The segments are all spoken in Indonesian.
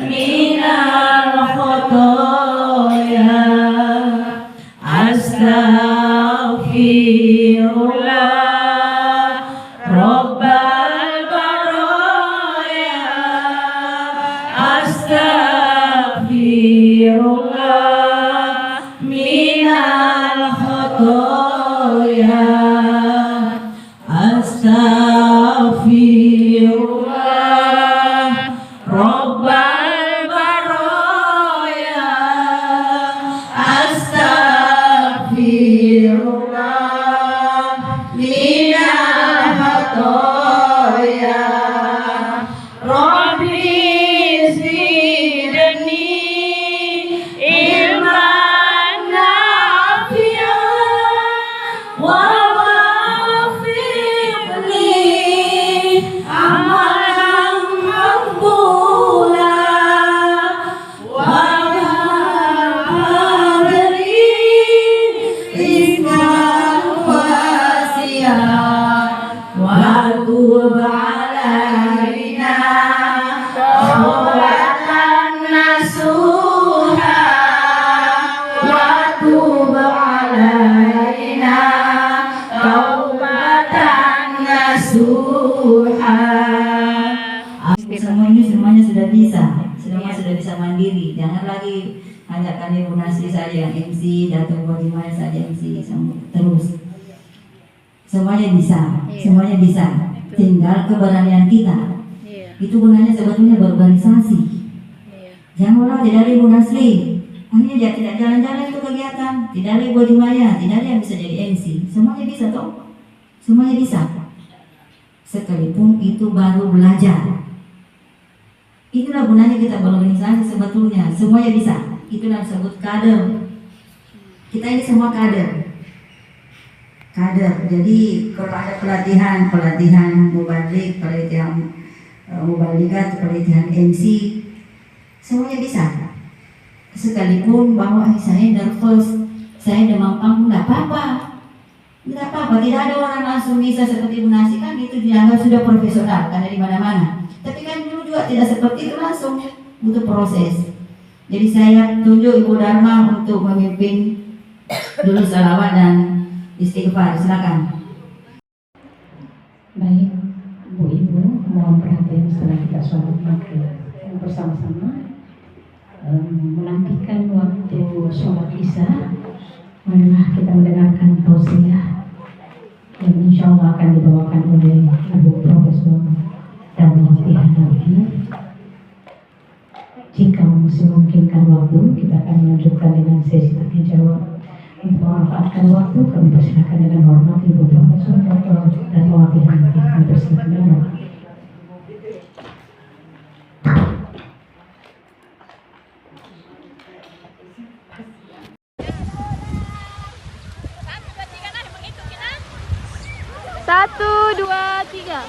minal khotoya. Astaghfirullah Rabbal baraya. Astaghfirullah minal khotoya. Astaghfirullah Rabbal baraya. Astaghfirullah minal khotoya. Rabbi zidni ilman nafi'an wa wafiqni amalan maqbula wa habli rizqan wasi'an wa tub alaina tawbatan nasuha wa tub alaina taubatan nasuha. Semuanya sudah bisa, sudah bisa mandiri. Jangan lagi ajakan Ibu Nasri saja yang MC, Datuk Bodiman saja MC terus. Semuanya bisa, semuanya bisa. Tinggal keberanian kita. Itu gunanya sebetulnya berorganisasi. Jangan orang tidak ada Ibu Nasri, akhirnya dia tidak jalan-jalan itu kegiatan, tidak ada Ibu Dimaya, tidak ada yang bisa jadi MC. Semuanya bisa toh, semuanya bisa. Sekalipun itu baru belajar. Itulah gunanya kita berorganisasi sebetulnya, semuanya bisa. Itulah disebut kader. Kita ini semua kader. Jadi kalau ada pelatihan mubalik, pelatihan mubalikat, pelatihan MC, semuanya bisa. Sekalipun bahwa saya nervous, saya demam panggung, tidak apa-apa. Tidak ada orang langsung bisa seperti Ibu Nasri, kan itu dianggap sudah profesional karena di mana-mana. Tapi kan dulu juga tidak seperti itu langsung, butuh proses. Jadi saya tunjuk Ibu Dharma untuk memimpin dulu salawat dan istighfar. Silakan. Baik, Ibu, mohon perhatian setelah kita sholat maghrib bersama-sama. Menantikan waktu sholat isya, marilah kita mendengarkan tausiah yang insya Allah akan dibawakan oleh Ibu Profesor Darmawati Hanafi. Jika masih memungkinkan waktu, kita akan melanjutkan dengan sesi tanya jawab. Untuk memanfaatkan waktu, kami persilakan dengan hormat Ibu Profesor Darmawati Hanafi. Kami persilakan dengan hormat. Satu, dua, tiga.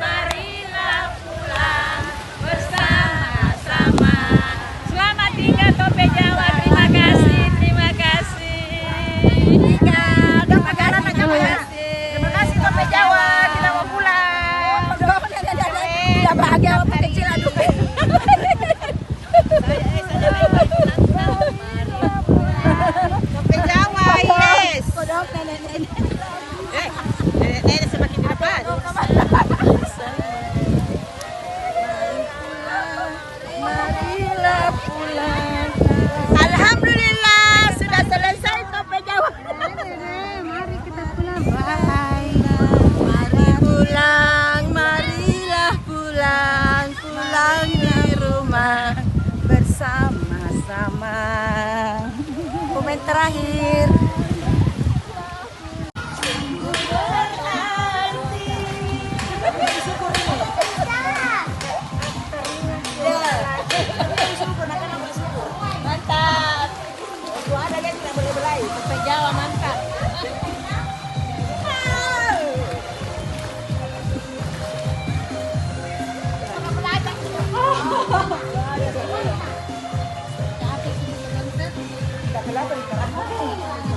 Marilah pulang bersama-sama. Selamat tinggal Tope Jawa. Terima kasih. Terima kasih Tope Jawa. Kita mau pulang. Tidak bahagia waktu kecil aduh. Nenek semakin di depan. Marilah pulang. Alhamdulillah sudah selesai Tope Jawa. Mari kita pulang. Bye. Mari pulang, marilah pulang, pulang di rumah bersama-sama. Komen terakhir. Mantap. Gua ada yang tidak boleh belai. Tope Jawa mantap. Tidak kelihatan.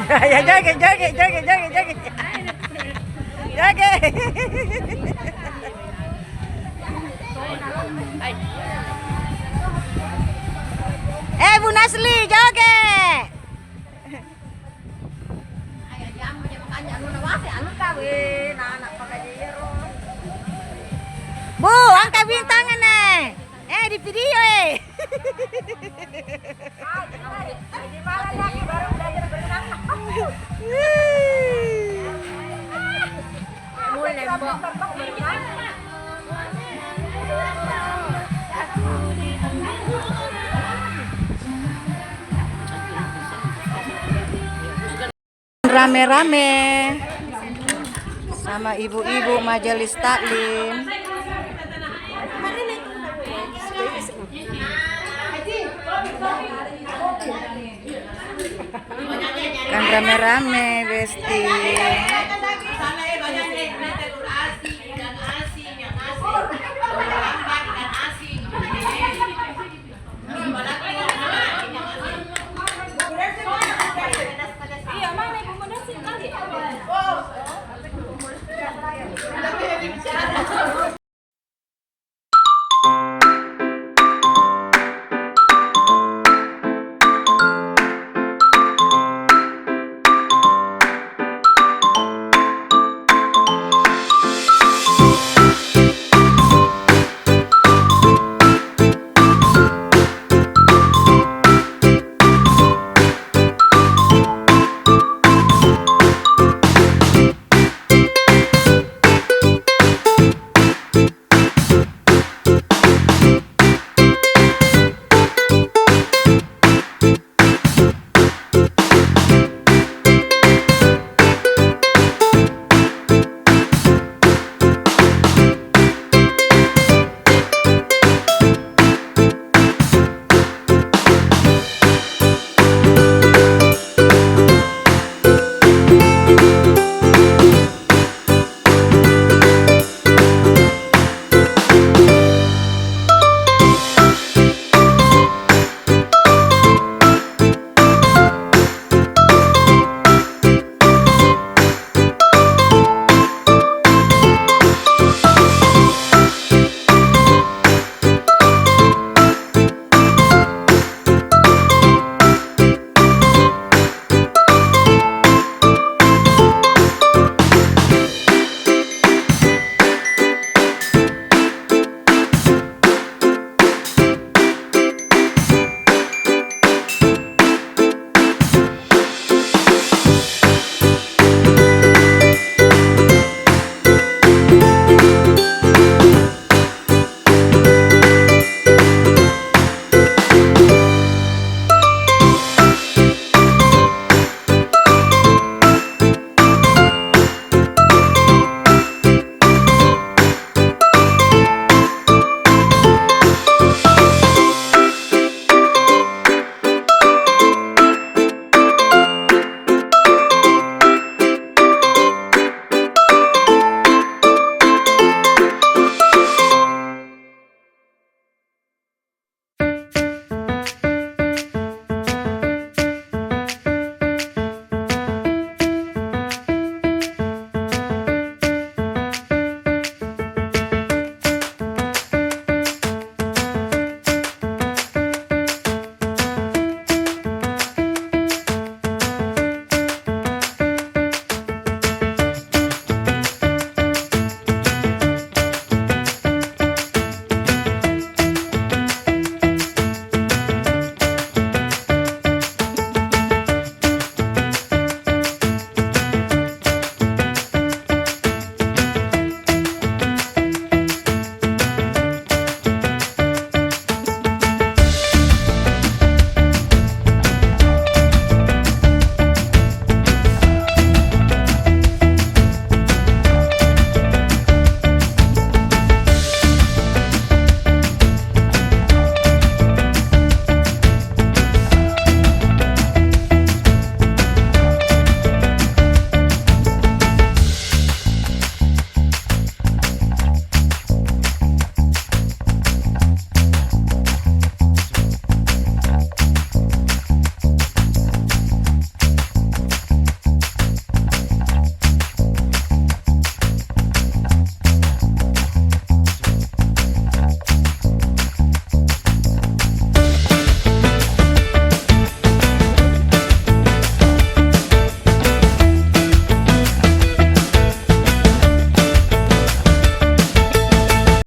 Ya joget. Joget. Bu Nasli joget. Bu, angkat bintangan nih. Di video rame-rame sama ibu-ibu majelis taklim. Kan rame-rame, Besti.